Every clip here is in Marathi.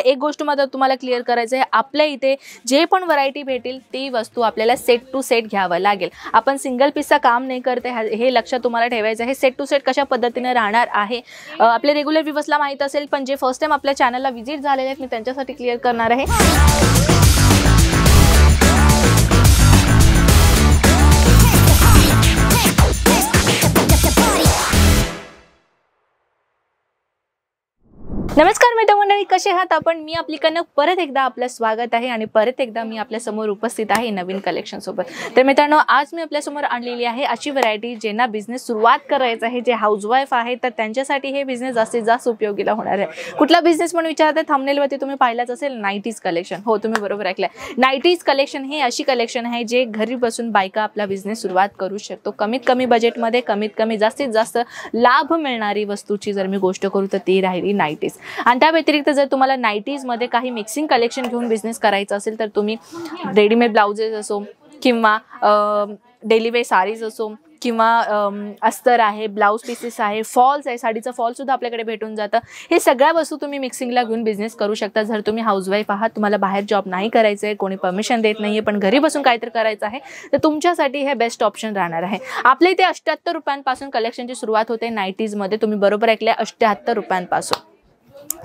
एक गोष्ट मात्र तुम्हाला क्लिअर करायचं आहे, आपल्या इथे जे पण व्हरायटी भेटेल ती वस्तू आपल्याला सेट टू सेट घ्यावं लागेल. आपण सिंगल पीसचा काम नाही करते, हे लक्षात तुम्हाला ठेवायचं आहे. सेट टू सेट कशा पद्धतीने राहणार आहे आपले रेग्युलर व्ह्यूअर्सला माहीत असेल, पण जे फर्स्ट टाइम आपल्या चॅनलला व्हिजिट झालेले आहेत मी त्यांच्यासाठी क्लिअर करणार आहे. नमस्कार मित्रमंडळी, कसे आहात आपण? मी आपलीकडनं परत एकदा आपलं स्वागत आहे आणि परत एकदा मी आपल्या समोर उपस्थित आहे नवीन कलेक्शन सोबत. तर मित्रांनो, आज मी आपल्या समोर आणलेली आहे अशी व्हरायटी ज्यांना बिझनेस सुरुवात करायचा आहे, जे हाऊसवाईफ आहे, तर त्यांच्यासाठी हे बिझनेस जास्तीत जास्त उपयोगीला होणार आहे. कुठला बिझनेस पण विचारते, थंबनेलवरती तुम्ही पाहिलाच असेल, नाईटीज कलेक्शन. हो, तुम्ही बरोबर ऐकलंय. नाईटीज कलेक्शन हे अशी कलेक्शन आहे जे घरी बसून बायका आपला बिझनेस सुरुवात करू शकतो. कमीत कमी बजेटमध्ये कमीत कमी जास्तीत जास्त लाभ मिळणारी वस्तूची जर मी गोष्ट करू तर ती राहिली नाईटीज. आणि त्या व्यतिरिक्त जर तुम्हाला नाईटीज मध्ये काही मिक्सिंग कलेक्शन घेऊन बिझनेस करायचा असेल तर तुम्ही रेडीमेड ब्लाउजेस असो किंवा डेली वेअर साडीज असो किंवा अस्तर आहे, ब्लाउज पीसेस आहे, फॉल्स आहे, साडीचं फॉल सुद्धा आपल्याकडे भेटून जातं. हे सगळ्या वस्तू तुम्ही मिक्सिंगला घेऊन बिझनेस करू शकता. जर तुम्ही हाऊसवाईफ आहात, तुम्हाला बाहेर जॉब नाही करायचं आहे, कोणी परमिशन देत नाही आहे, पण घरी बसून काहीतरी करायचं आहे, तर तुमच्यासाठी हे बेस्ट ऑप्शन राहणार आहे. आपल्या इथे 78 रुपयांपासून कलेक्शनची सुरुवात होते नाईटीजमध्ये. तुम्ही बरोबर ऐकल्या, 78 रुपयांपासून.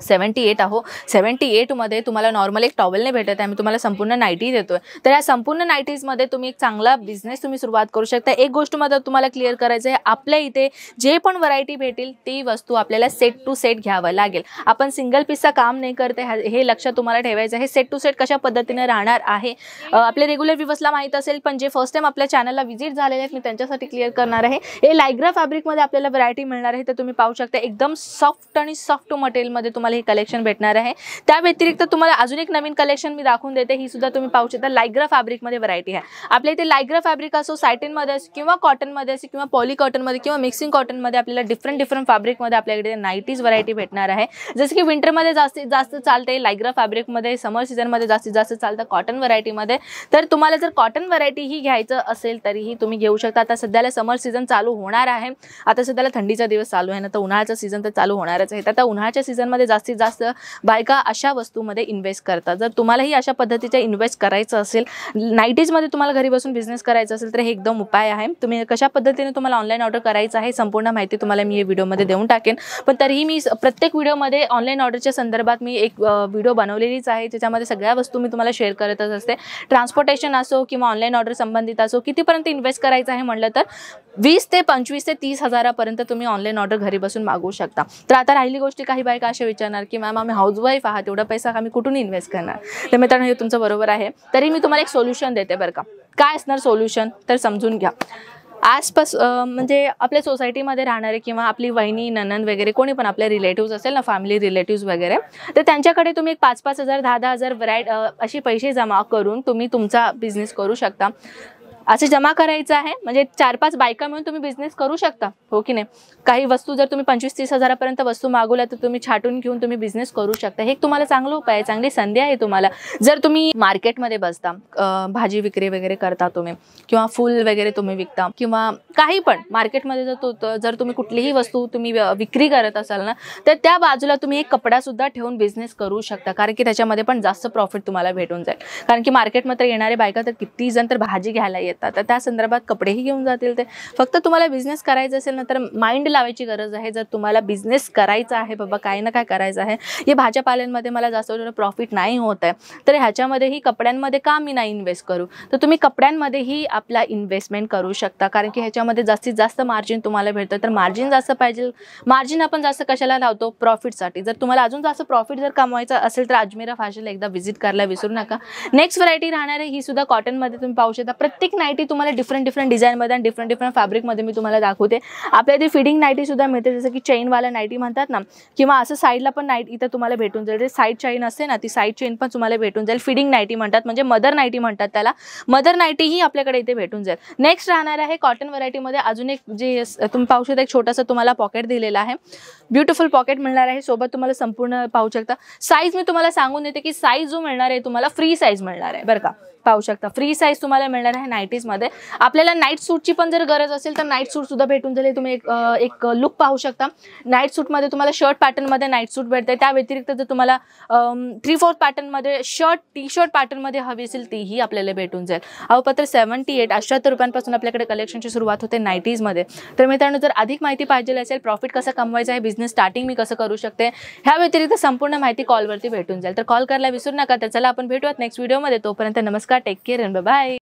78 आहो. 78 मध्ये तुम्हाला नॉर्मल एक टॉवेल नाही भेटत आहे, मी तुम्हाला संपूर्ण नाईटी देतोय. तर या संपूर्ण नाईटीजमध्ये तुम्ही एक चांगला बिझनेस तुम्ही सुरुवात करू शकता. एक गोष्ट मात्र तुम्हाला क्लिअर करायचं आहे, आपल्या इथे जे पण व्हरायटी भेटेल ती वस्तू आपल्याला सेट टू सेट घ्यावं लागेल. आपण सिंगल पीसचा काम नाही करते, हे लक्षात तुम्हाला ठेवायचं आहे. सेट टू सेट कशा पद्धतीने राहणार आहे आपले रेग्युलर व्ह्यूअर्सला माहीत असेल, पण जे फर्स्ट टाइम आपल्या चॅनलला व्हिजिट झालेले आहेत मी त्यांच्यासाठी क्लिअर करणार आहे. हे लायग्रा फॅब्रिकमध्ये आपल्याला व्हरायटी मिळणार आहे. तर तुम्ही पाहू शकता एकदम सॉफ्ट आणि सॉफ्ट मटेरियलमध्ये तुम्हाला हे कलेक्शन भेटणार आहे. त्या व्यतिरिक्त तुम्हाला अजून एक नवीन कलेक्शन मी दाखवून देते, ही सुद्धा तुम्ही पाहू शकता. लायग्रा फॅब्रिक मध्ये व्हरायटी आहे. आपल्या इथे लायग्रा फॅब्रिक असो, सायटिन मध्ये असो किंवा कॉटन मध्ये असो किंवा पॉली कॉटन मध्ये किंवा मिक्सिंग कॉटन मध्ये आपल्याला डिफरंट फॅब्रिक मध्ये आपल्याकडे नाईटीज व्हरायटी भेटणार आहे. जसं की विंटर मध्ये जास्तीत जास्त चालते लायग्रा फॅब्रिक मध्ये, समर सीझन मध्ये जास्तीत जास्त चालतं कॉटन व्हरायटी मध्ये. तर तुम्हाला जर कॉटन व्हरायटी ही घ्यायचं असेल तरीही तुम्ही घेऊ शकता. आता सध्याला समर सीझन चालू होणार आहे, आता सध्याला थंडीचा दिवस चालू आहे ना, तर उन्हाळ्याचा सीझन तर चालू होणारच आहे. आता उन्हाळ्याच्या सीझन मध्ये जास्तीत जास्त बायका अशा वस्तूमध्ये इन्व्हेस्ट करतात. जर तुम्हालाही अशा पद्धतीचे इन्व्हेस्ट करायचं असेल, नाईटीजमध्ये तुम्हाला घरी बसून बिझनेस करायचा असेल, तर हे एकदम उपाय आहे. तुम्ही कशा पद्धतीने तुम्हाला ऑनलाईन ऑर्डर करायचं आहे संपूर्ण माहिती तुम्हाला मी या व्हिडिओमध्ये देऊन टाकेन. पण तरीही मी प्रत्येक व्हिडिओमध्ये ऑनलाईन ऑर्डरच्या संदर्भात मी एक व्हिडिओ बनवलेलीच आहे, ज्याच्यामध्ये सगळ्या वस्तू मी तुम्हाला शेअर करतच असते. ट्रान्सपोर्टेशन असो किंवा ऑनलाईन ऑर्डर संबंधित असो, कितीपर्यंत इन्व्हेस्ट करायचं आहे म्हटलं तर 20 ते 25 ते 30 हजारापर्यंत तुम्ही ऑनलाईन ऑर्डर घरी बसून मागवू शकता. तर आता राहिली गोष्टी, काही बायका असे विचारणार की मॅम आम्ही हाऊसवाईफ आहात, एवढा पैसा आम्ही कुठून इन्व्हेस्ट करणार? तर मित्रांनो, हे तुमचं बरोबर आहे. तरी मी तुम्हाला एक सोल्युशन देते बरं का. काय असणार सोल्युशन तर समजून घ्या. आसपास म्हणजे आपल्या सोसायटीमध्ये राहणारे किंवा आपली वहिनी, ननंद वगैरे कोणी पण आपले रिलेटिव्स असेल ना, फॅमिली रिलेटिव्स वगैरे, तर त्यांच्याकडे तुम्ही 5-5 हजार 10-10 हजार असे पैसे जमा करून तुम्ही तुमचा बिझनेस करू शकता. असे जमा करायचं आहे म्हणजे 4-5 बायका मिळून तुम्ही बिझनेस करू शकता, हो की नाही? काही वस्तू जर तुम्ही 25-30 हजारापर्यंत वस्तू मागवल्या तर तुम्ही छाटून घेऊन तुम्ही बिझनेस करू शकता. हे तुम्हाला चांगलं उपाय आहे, चांगली संधी आहे तुम्हाला. जर तुम्ही मार्केटमध्ये बसता, भाजी विक्री वगैरे करता तुम्ही किंवा फुल वगैरे तुम्ही विकता किंवा काही पण मार्केटमध्ये जर तुम्ही कुठलीही वस्तू तुम्ही विक्री करत असाल ना, तर त्या बाजूला तुम्ही एक कपडा सुद्धा ठेवून बिझनेस करू शकता. कारण की त्याच्यामध्ये पण जास्त प्रॉफिट तुम्हाला भेटून जाईल. कारण की मार्केटमध्ये येणारे बायका तर किती जण तर भाजी घ्यायला येतात, तर त्या संदर्भात कपडेही घेऊन जातील. ते फक्त तुम्हाला बिझनेस करायचा असेल ना तर माइंड लावायची गरज आहे. जर तुम्हाला बिझनेस करायचा आहे, बाबा काही ना काय करायचं आहे, हे भाज्यापाल्यांमध्ये मला जास्त प्रॉफिट नाही होत आहे, तर ह्याच्यामध्येही कपड्यांमध्ये का मी नाही इन्व्हेस्ट करू? तर तुम्ही कपड्यांमध्येही आपला इन्व्हेस्टमेंट करू शकता. कारण की ह्याच्यामध्ये जास्तीत जास्त मार्जिन तुम्हाला भेटतं. तर मार्जिन जास्त पाहिजे. मार्जिन आपण जास्त कशाला लावतो? प्रॉफिटसाठी. जर तुम्हाला अजून जास्त प्रॉफिट जर कमवायचं असेल तर अजमेरा फॅशनला एकदा व्हिजिट करायला विसरू नका. नेक्स्ट व्हरायटी राहणार आहे ही सुद्धा कॉटनमध्ये. तुम्ही पाहू शकता प्रत्येक नाईटी तुम्हाला डिफरंट डिझाईनमध्ये आणि डिफरंट फॅब्रिकमध्ये मी तुम्हाला दाखवते. आपल्या इथे फिडिंग नाईटी सुद्धा मिळते, जसं की चेनवाला नाईटी म्हणतात ना, किंवा असं साईडला पण नाईट इथं तुम्हाला भेटून जाईल. साईड चेन असते ना, ती साईड चेन पण तुम्हाला भेटून जाईल. फिडिंग नाईटी म्हणतात, म्हणजे मदर नाईटी म्हणतात त्याला. मदर नाईटी ही आपल्याकडे इथे भेटून जाईल. नेक्स्ट राहणार आहे कॉटन व्हरायटीमध्ये अजून एक, जे तुम्ही पाहू शकता एक छोटासा तुम्हाला पॉकेट दिलेला आहे. ब्युटिफुल पॉकेट मिळणार आहे. सोबत तुम्हाला संपूर्ण पाहू शकता साईज मी तुम्हाला सांगून देते की साईज जो मिळणार आहे तुम्हाला फ्री साईज मिळणार आहे बरं का. पाहू शकता. फ्री साईज तुम्हाला मिळणार आहे नाईटीजमध्ये. आपल्याला नाईट सूटची पण जर गरज असेल तर नाईट सूट सुद्धा भेटून जाईल. तुम्ही एक लुक पाहू शकता. नाईट सूटमध्ये तुम्हाला शर्ट पॅटर्नमध्ये नाईट सूट भेटते. त्या व्यतिरिक्त जर तुम्हाला 3/4 पॅटर्नमध्ये टी शर्ट पॅटर्नमध्ये हवी असेल तीही आपल्याला भेटून जाईल. अवपत्र 78 रुपयांपासून आपल्याकडे कलेक्शनची सुरुवात होते नाईटीजमध्ये. तर मित्रांनो, जर अधिक माहिती पाहिजे असेल, प्रॉफिट कसं कमवायचं आहे, बिझनेस स्टार्टिंग मी कसं करू शकते, ह्या व्यतिरिक्त संपूर्ण माहिती कॉलवरती भेटून जाईल. तर कॉल करायला विसरू नका. तर चला आपण भेटूयात नेक्स्ट व्हिडिओमध्ये. तोपर्यंत नमस्कार, take care and bye bye.